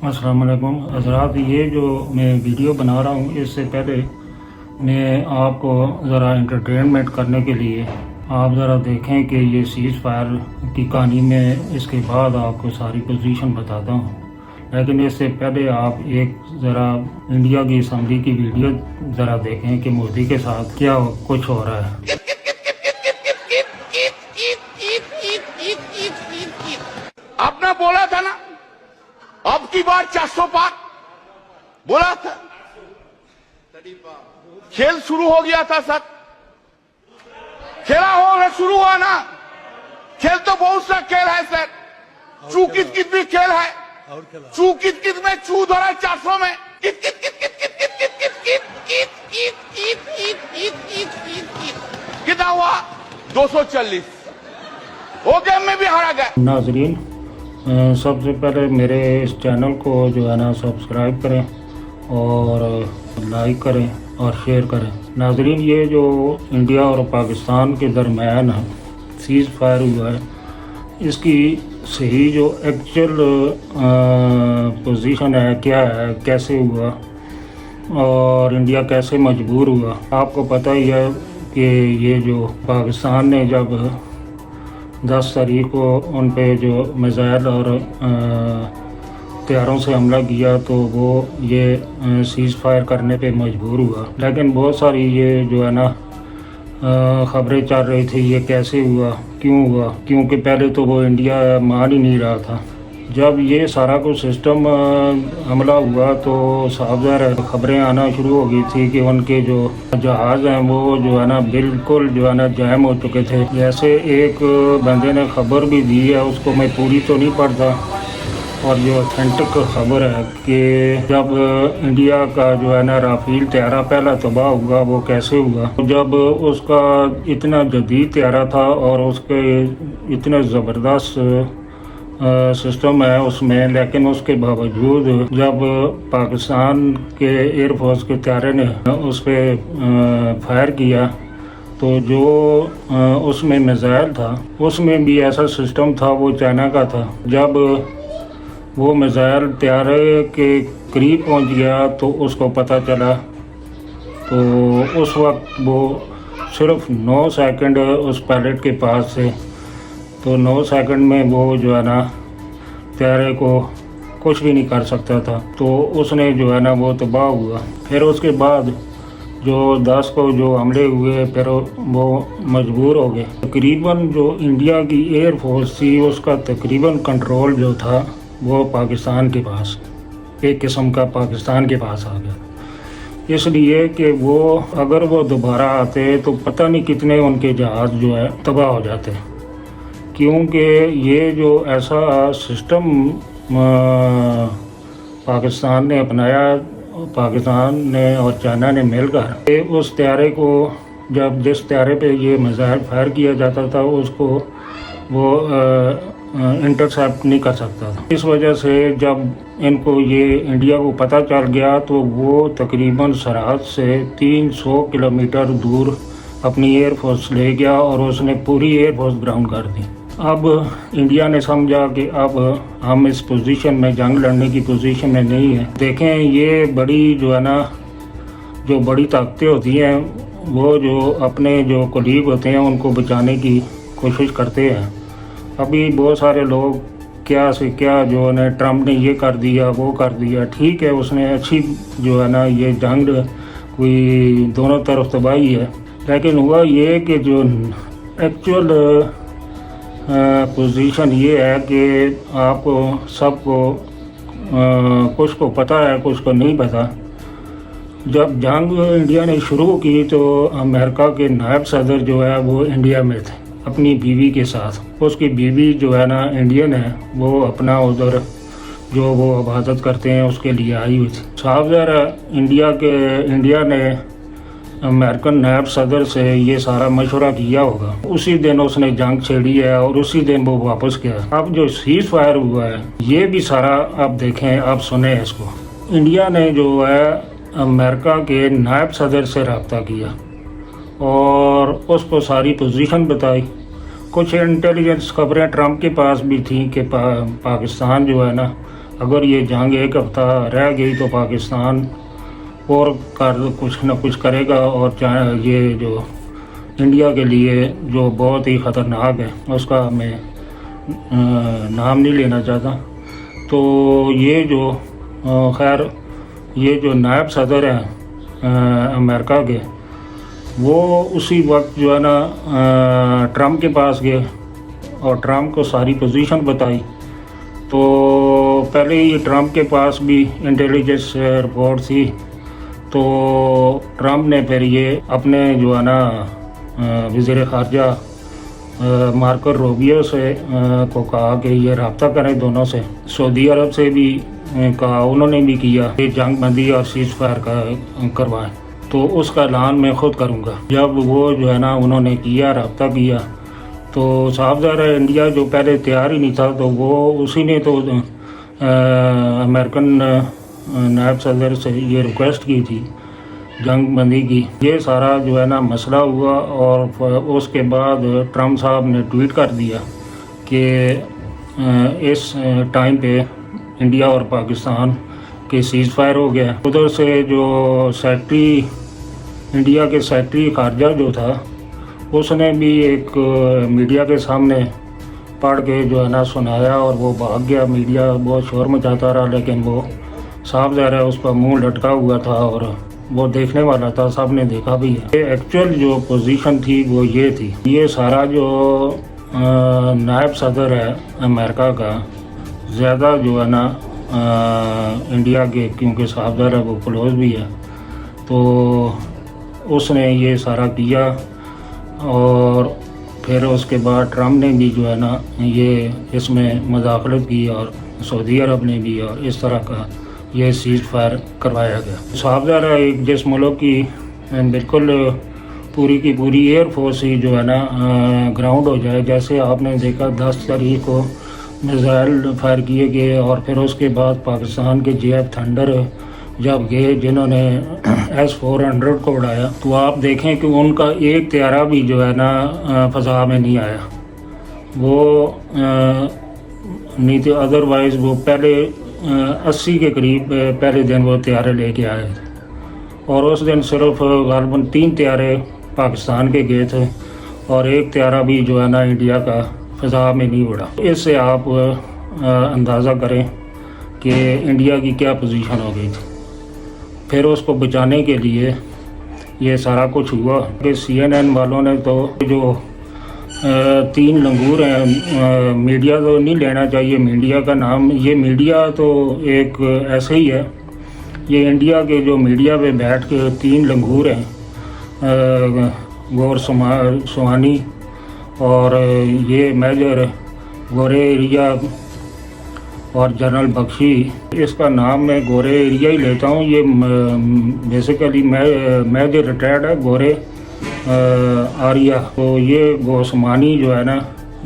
السلام علیکم حضرات، یہ جو میں ویڈیو بنا رہا ہوں اس سے پہلے میں آپ کو ذرا انٹرٹینمنٹ کرنے کے لیے آپ ذرا دیکھیں کہ یہ سیز فائر کی کہانی میں اس کے بعد آپ کو ساری پوزیشن بتاتا ہوں، لیکن اس سے پہلے آپ ایک ذرا انڈیا کی اسمبلی کی ویڈیو ذرا دیکھیں کہ مودی کے ساتھ کیا کچھ ہو رہا ہے۔ آپ نے بولا تھا نا اب کی بار 400 پار بولا تھا، کھیل شروع ہو گیا تھا سر، کھیلا ہو شروع ہوا نا، کھیل تو بہت سا کھیل ہے سر، چو کت کت بھی کھیل ہے، چو کت کت میں چو دھرا 400 میں کتنا ہوا 240 وہ گیم میں بھی ہارا گیا۔ ناظرین، سب سے پہلے میرے اس چینل کو جو ہے نا سبسکرائب کریں اور لائک کریں اور شیئر کریں۔ ناظرین، یہ جو انڈیا اور پاکستان کے درمیان سیز فائر ہوا ہے، اس کی صحیح جو ایکچوئل پوزیشن ہے کیا ہے، کیسے ہوا اور انڈیا کیسے مجبور ہوا۔ آپ کو پتہ ہی ہے کہ یہ جو پاکستان نے جب 10 تاریخ کو ان پہ جو میزائل اور طیاروں سے حملہ کیا تو وہ یہ سیز فائر کرنے پہ مجبور ہوا، لیکن بہت ساری یہ جو ہے نا خبریں چل رہی تھی یہ کیسے ہوا، کیوں ہوا، کیونکہ پہلے تو وہ انڈیا مان ہی نہیں رہا تھا۔ جب یہ سارا کچھ سسٹم حملہ ہوا تو صاف ظاہر خبریں آنا شروع ہو گئی تھی کہ ان کے جو جہاز ہیں وہ جو ہے نا بالکل جو ہے نا جیم ہو چکے تھے۔ جیسے ایک بندے نے خبر بھی دی ہے، اس کو میں پوری تو نہیں پڑھتا، اور جو اتھینٹک خبر ہے کہ جب انڈیا کا جو ہے نا رافیل طیارہ پہلا تباہ ہوا وہ کیسے ہوا، جب اس کا اتنا جدید طیارہ تھا اور اس کے اتنے زبردست سسٹم ہے اس میں، لیکن اس کے باوجود جب پاکستان کے ایئر فورس کے طیارے نے اس پہ فائر کیا تو جو اس میں میزائل تھا اس میں بھی ایسا سسٹم تھا، وہ چائنا کا تھا۔ جب وہ میزائل طیارے کے قریب پہنچ گیا تو اس کو پتہ چلا، تو اس وقت وہ صرف 9 سیکنڈ اس پائلٹ کے پاس سے، تو 9 سیکنڈ میں وہ جو ہے نا طیارے کو کچھ بھی نہیں کر سکتا تھا، تو اس نے جو ہے نا وہ تباہ ہوا۔ پھر اس کے بعد جو 10 کو جو حملے ہوئے پھر وہ مجبور ہو گئے۔ تقریباً جو انڈیا کی ایئر فورس تھی اس کا تقریباً کنٹرول جو تھا وہ پاکستان کے پاس، ایک قسم کا پاکستان کے پاس آ گیا، اس لیے کہ وہ اگر وہ دوبارہ آتے تو پتہ نہیں کتنے ان کے جہاز جو ہے تباہ ہو جاتے، کیونکہ یہ جو ایسا سسٹم پاکستان نے اپنایا، پاکستان نے اور چائنا نے مل کر اس طیارے کو، جب جس طیارے پہ یہ میزائل فائر کیا جاتا تھا اس کو وہ انٹرسیپٹ نہیں کر سکتا تھا۔ اس وجہ سے جب ان کو یہ انڈیا کو پتہ چل گیا تو وہ تقریباً سرحد سے 300 کلومیٹر دور اپنی ایئر فورس لے گیا اور اس نے پوری ایئر فورس گراؤنڈ کر دی۔ اب انڈیا نے سمجھا کہ اب ہم اس پوزیشن میں، جنگ لڑنے کی پوزیشن میں نہیں ہیں۔ دیکھیں یہ بڑی جو ہے نا جو بڑی طاقتیں ہوتی ہیں وہ جو اپنے جو کولیگ ہوتے ہیں ان کو بچانے کی کوشش کرتے ہیں۔ ابھی بہت سارے لوگ کیا سے کیا جو ہے ٹرمپ نے یہ کر دیا وہ کر دیا، ٹھیک ہے اس نے اچھی جو ہے نا یہ جنگ کوئی دونوں طرف تباہی ہے، لیکن ہوا یہ کہ جو ایکچوئل پوزیشن یہ ہے کہ آپ کو سب کو کچھ کو پتہ ہے کچھ کو نہیں پتہ۔ جب جنگ انڈیا نے شروع کی تو امریکہ کے نائب صدر جو ہے وہ انڈیا میں تھے اپنی بیوی کے ساتھ، اس کی بیوی جو ہے نا انڈین ہے، وہ اپنا ادھر جو وہ عبادت کرتے ہیں اس کے لیے آئی ہوئی تھی۔ صاف ظاہر انڈیا نے امریکن نائب صدر سے یہ سارا مشورہ کیا ہوگا، اسی دن اس نے جنگ چھیڑی ہے اور اسی دن وہ واپس گیا۔ اب جو سیز فائر ہوا ہے یہ بھی سارا آپ دیکھیں، آپ سنیں اس کو۔ انڈیا نے جو ہے امریکہ کے نائب صدر سے رابطہ کیا اور اس کو ساری پوزیشن بتائی، کچھ انٹیلیجنس خبریں ٹرمپ کے پاس بھی تھیں کہ پاکستان جو ہے نا اگر یہ جنگ ایک ہفتہ رہ گئی تو پاکستان اور کچھ نہ کچھ کرے گا، اور یہ جو انڈیا کے لیے جو بہت ہی خطرناک ہے، اس کا میں نام نہیں لینا چاہتا۔ تو یہ جو خیر یہ جو نائب صدر ہیں امریکہ کے، وہ اسی وقت جو ہے نا ٹرمپ کے پاس گئے اور ٹرمپ کو ساری پوزیشن بتائی۔ تو پہلے یہ ٹرمپ کے پاس بھی انٹیلیجنس رپورٹ تھی، تو ٹرمپ نے پھر یہ اپنے جو ہے نا وزیر خارجہ مارکو روبیو سے کو کہا کہ یہ رابطہ کریں دونوں سے، سعودی عرب سے بھی کہا، انہوں نے بھی کیا کہ جنگ بندی اور سیز فائر کا کروائیں، تو اس کا اعلان میں خود کروں گا۔ جب وہ جو ہے نا انہوں نے کیا، رابطہ کیا، تو صاف ظاہر ہے انڈیا جو پہلے تیار ہی نہیں تھا، تو وہ اسی نے تو امریکن نائب صدر سے یہ ریکویسٹ کی تھی جنگ بندی کی۔ یہ سارا جو ہے نا مسئلہ ہوا، اور اس کے بعد ٹرمپ صاحب نے ٹویٹ کر دیا کہ اس ٹائم پہ انڈیا اور پاکستان کے سیز فائر ہو گیا۔ ادھر سے جو سیکٹری انڈیا کے سیکٹری خارجہ جو تھا، اس نے بھی ایک میڈیا کے سامنے پڑھ کے جو ہے نا سنایا، اور وہ بھاگ گیا۔ میڈیا بہت شور مچاتا رہا، لیکن وہ صاف ظاہر ہے اس کا منہ لٹکا ہوا تھا، اور وہ دیکھنے والا تھا، سب نے دیکھا بھی ہے۔ ایکچوئل جو پوزیشن تھی وہ یہ تھی، یہ سارا جو نائب صدر ہے امریکہ کا، زیادہ جو ہے نا انڈیا کے، کیونکہ صاحب ظاہر ہے وہ کلوز بھی ہے، تو اس نے یہ سارا کیا۔ اور پھر اس کے بعد ٹرمپ نے بھی جو ہے نا یہ اس میں مداخلت کی، اور سعودی عرب نے بھی، اور اس طرح کا یہ سیز فائر کروایا گیا۔ صاحب ظاہر ہے ایک جس ملک کی بالکل پوری کی پوری ایئر فورس ہی جو ہے نا گراؤنڈ ہو جائے، جیسے آپ نے دیکھا 10 تاریخ کو میزائل فائر کیے گئے، اور پھر اس کے بعد پاکستان کے JF تھنڈر جب گئے جنہوں نے S-400 کو اڑایا، تو آپ دیکھیں کہ ان کا ایک طیارہ بھی جو ہے نا فضا میں نہیں آیا، وہ نہیں تو ادروائز وہ پہلے 80 کے قریب پہلے دن وہ طیارے لے کے آئے تھے، اور اس دن صرف غالباً 3 طیارے پاکستان کے گئے تھے، اور ایک طیارہ بھی جو ہے نا انڈیا کا فضا میں نہیں اڑا۔ اس سے آپ اندازہ کریں کہ انڈیا کی کیا پوزیشن ہو گئی تھی۔ پھر اس کو بچانے کے لیے یہ سارا کچھ ہوا کہ CNN والوں نے تو جو 3 لنگور ہیں، میڈیا تو نہیں لینا چاہیے میڈیا کا نام، یہ میڈیا تو ایک ایسے ہی ہے، یہ انڈیا کے جو میڈیا پہ بیٹھ کے 3 لنگور ہیں، گور سوانی اور یہ میجر گورے ایریا اور جنرل بخشی، اس کا نام میں گورے ایریا ہی لیتا ہوں، یہ بیسیکلی میجر ریٹائرڈ ہے گورے آریا۔ تو یہ گوسمانی جو ہے نا،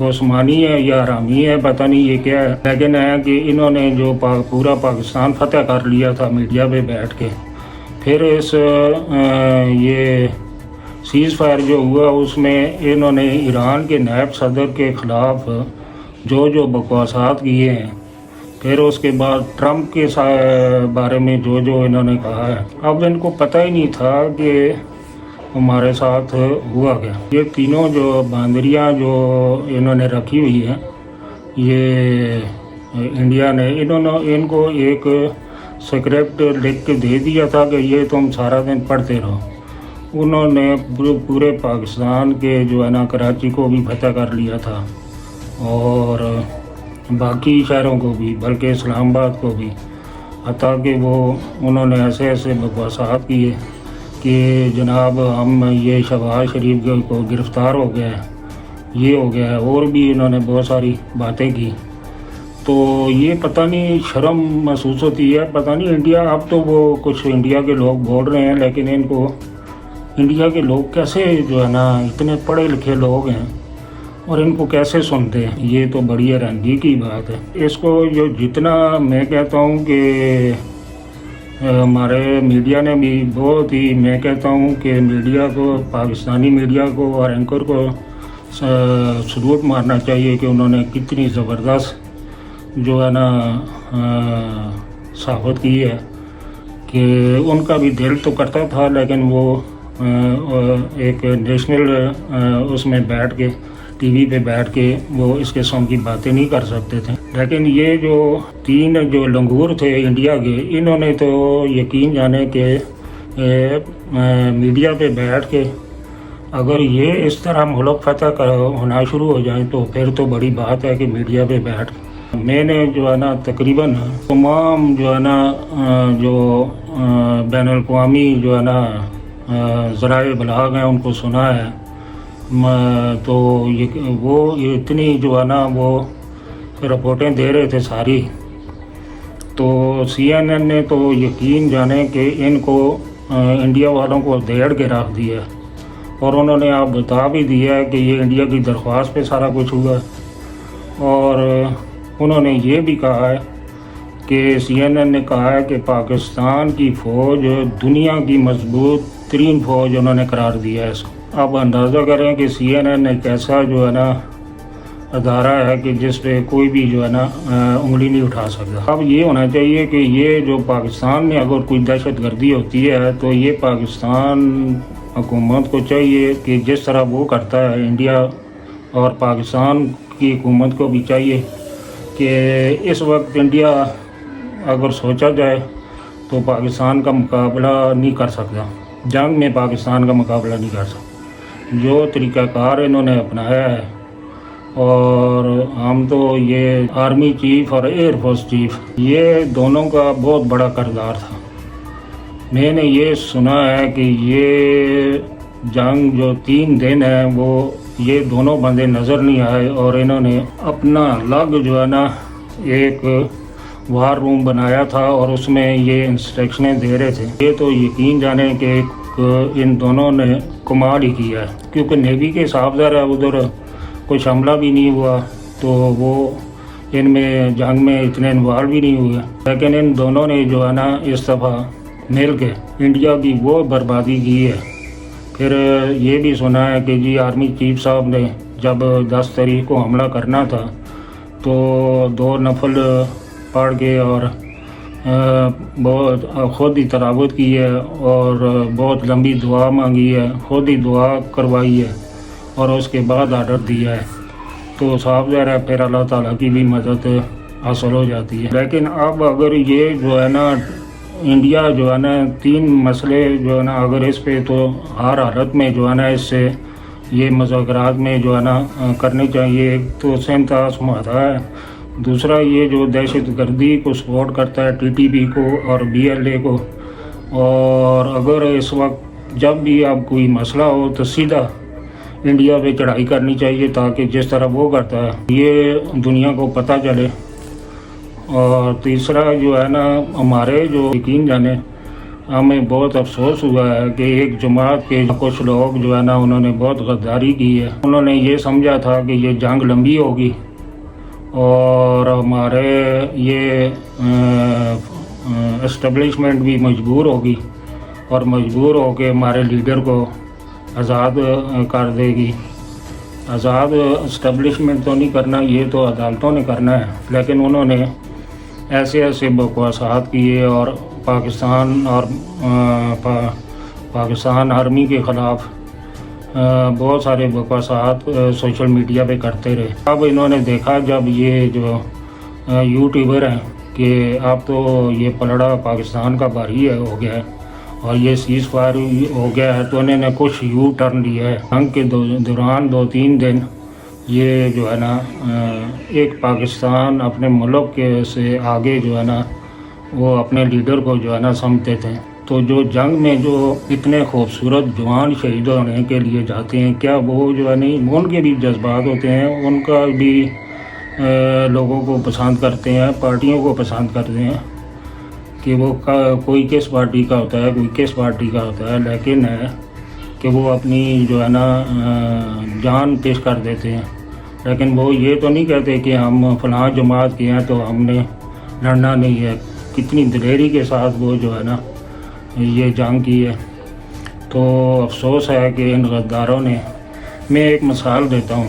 گوسمانی ہے یا رامی ہے، پتہ نہیں یہ کیا ہے، لیکن ہے کہ انہوں نے جو پورا پاکستان فتح کر لیا تھا میڈیا پہ بیٹھ کے۔ پھر یہ سیز فائر جو ہوا اس میں انہوں نے ایران کے نائب صدر کے خلاف جو بکواسات کیے ہیں، پھر اس کے بعد ٹرمپ کے بارے میں جو انہوں نے کہا ہے، اب ان کو پتہ ہی نہیں تھا کہ ہمارے ساتھ ہوا گیا۔ یہ تینوں جو باندریاں جو انہوں نے رکھی ہوئی ہیں، یہ انڈیا نے ان کو ایک سکرپٹ لکھ کے دے دیا تھا کہ یہ تم سارا دن پڑھتے رہو۔ انہوں نے پورے پاکستان کے جو ہے نا کراچی کو بھی فتح کر لیا تھا، اور باقی شہروں کو بھی، بلکہ اسلام آباد کو بھی، حتیٰ کہ انہوں نے ایسے بکواسات کیے کہ جناب ہم یہ شہباز شریف کو گرفتار ہو گیا ہے، یہ ہو گیا ہے، اور بھی انہوں نے بہت ساری باتیں کی۔ تو یہ پتہ نہیں شرم محسوس ہوتی ہے، پتہ نہیں انڈیا، اب تو وہ کچھ انڈیا کے لوگ بول رہے ہیں، لیکن ان کو انڈیا کے لوگ کیسے جو ہے نا اتنے پڑھے لکھے لوگ ہیں اور ان کو کیسے سنتے ہیں، یہ تو بڑی حیرانگی کی بات ہے۔ اس کو جو جتنا میں کہتا ہوں کہ ہمارے میڈیا نے بھی بہت ہی، میں کہتا ہوں کہ میڈیا کو، پاکستانی میڈیا کو اور اینکر کو سلوٹ مارنا چاہیے کہ انہوں نے کتنی زبردست جو ہے نا ثابت کی ہے کہ ان کا بھی دل تو کرتا تھا، لیکن وہ ایک نیشنل اس میں بیٹھ کے ٹی وی پہ بیٹھ کے وہ اس قسم کی باتیں نہیں کر سکتے تھے. لیکن یہ جو 3 جو لنگور تھے انڈیا کے، انہوں نے تو یقین جانے کہ میڈیا پہ بیٹھ کے اگر یہ اس طرح ملک فتح ہونا شروع ہو جائیں تو پھر تو بڑی بات ہے کہ میڈیا پہ بیٹھ میں نے جو ہے نا تقریباً تمام جو ہے نا جو بین الاقوامی جو ہے نا ذرائع ابلاغ ہیں ان کو سنا ہے. تو وہ اتنی جو ہے نا وہ رپورٹیں دے رہے تھے ساری، تو CNN نے تو یقین جانے کہ ان کو انڈیا والوں کو دیڑ کے رکھ دیا، اور انہوں نے آپ بتا بھی دیا ہے کہ یہ انڈیا کی درخواست پہ سارا کچھ ہوا ہے. اور انہوں نے یہ بھی کہا ہے کہ CNN نے کہا ہے کہ پاکستان کی فوج دنیا کی مضبوط ترین فوج انہوں نے قرار دیا ہے اس کو. آپ اندازہ کریں کہ CNN ایک ایسا جو ہے نا ادارہ ہے کہ جس پہ کوئی بھی جو ہے نا انگلی نہیں اٹھا سکتا. اب یہ ہونا چاہیے کہ یہ جو پاکستان میں اگر کوئی دہشت گردی ہوتی ہے تو یہ پاکستان حکومت کو چاہیے کہ جس طرح وہ کرتا ہے انڈیا، اور پاکستان کی حکومت کو بھی چاہیے کہ اس وقت انڈیا اگر سوچا جائے تو پاکستان کا مقابلہ نہیں کر سکتا، جنگ میں پاکستان کا مقابلہ نہیں کر سکتا. جو طریقہ کار انہوں نے اپنایا ہے، اور ہم تو یہ آرمی چیف اور ایئر فورس چیف یہ دونوں کا بہت بڑا کردار تھا. میں نے یہ سنا ہے کہ یہ جنگ جو 3 دن ہے وہ یہ دونوں بندے نظر نہیں آئے، اور انہوں نے اپنا الگ جو ہے نا ایک وار روم بنایا تھا اور اس میں یہ انسٹرکشنیں دے رہے تھے. یہ تو یقین جانے کہ ان دونوں نے کمال ہی کیا ہے، کیونکہ نیوی کے حساب سے ادھر کچھ حملہ بھی نہیں ہوا تو وہ ان میں جنگ میں اتنے انوالو بھی نہیں ہوئے. لیکن ان دونوں نے جو ہے نا اس دفعہ مل کے انڈیا کی وہ بربادی کی ہے. پھر یہ بھی سنا ہے کہ جی آرمی چیف صاحب نے جب 10 تاریخ کو حملہ کرنا تھا تو 2 نفل پڑھ کے اور بہت خود ہی تلاوت کی ہے اور بہت لمبی دعا مانگی ہے، خود ہی دعا کروائی ہے اور اس کے بعد آرڈر دیا ہے. تو صاف ظاہر ہے پھر اللہ تعالیٰ کی بھی مدد حاصل ہو جاتی ہے. لیکن اب اگر یہ جو ہے نا انڈیا جو ہے نا 3 مسئلے جو ہے نا اگر اس پہ تو ہر حالت میں جو ہے نا اس سے یہ مذاکرات میں جو ہے نا کرنے چاہیے. ایک تو سنتاس معاہدہ ہے، دوسرا یہ جو دہشت گردی کو سپورٹ کرتا ہے TTP کو اور BLA کو. اور اگر اس وقت جب بھی اب کوئی مسئلہ ہو تو سیدھا انڈیا پہ چڑھائی کرنی چاہیے، تاکہ جس طرح وہ کرتا ہے یہ دنیا کو پتہ چلے. اور تیسرا جو ہے نا ہمارے جو یقین جانے ہمیں بہت افسوس ہوا ہے کہ ایک جماعت کے کچھ لوگ جو ہے نا انہوں نے بہت غداری کی ہے. انہوں نے یہ سمجھا تھا کہ یہ جنگ لمبی ہوگی اور ہمارے یہ اسٹیبلشمنٹ بھی مجبور ہوگی اور مجبور ہو کے ہمارے لیڈر کو آزاد کر دے گی. آزاد اسٹیبلشمنٹ تو نہیں کرنا، یہ تو عدالتوں نے کرنا ہے. لیکن انہوں نے ایسے بکواسات کیے اور پاکستان اور پاکستان آرمی کے خلاف بہت سارے بکواسات سوشل میڈیا پہ کرتے رہے. اب انہوں نے دیکھا جب یہ جو یوٹیوبر ہیں کہ اب تو یہ پلڑا پاکستان کا بھاری ہو گیا ہے اور یہ سیز فائر ہو گیا ہے، تو انہوں نے کچھ یو ٹرن لیا ہے. جنگ کے دوران 2-3 دن یہ جو ہے نا ایک پاکستان اپنے ملک کے سے آگے جو ہے نا وہ اپنے لیڈر کو جو ہے نا سمجھتے تھے. تو جو جنگ میں جو اتنے خوبصورت جوان شہید ہونے کے لیے جاتے ہیں، کیا وہ جو ہے نہیں ان کے بھی جذبات ہوتے ہیں، ان کا بھی لوگوں کو پسند کرتے ہیں، پارٹیوں کو پسند کرتے ہیں کہ وہ کوئی کس پارٹی کا ہوتا ہے، کوئی کس پارٹی کا ہوتا ہے. لیکن ہے کہ وہ اپنی جو ہے نا جان پیش کر دیتے ہیں. لیکن وہ یہ تو نہیں کہتے کہ ہم فلاں جماعت کے ہیں تو ہم نے لڑنا نہیں ہے. کتنی دلیری کے ساتھ وہ جو ہے نا یہ جنگ کی ہے. تو افسوس ہے کہ ان غداروں نے، میں ایک مثال دیتا ہوں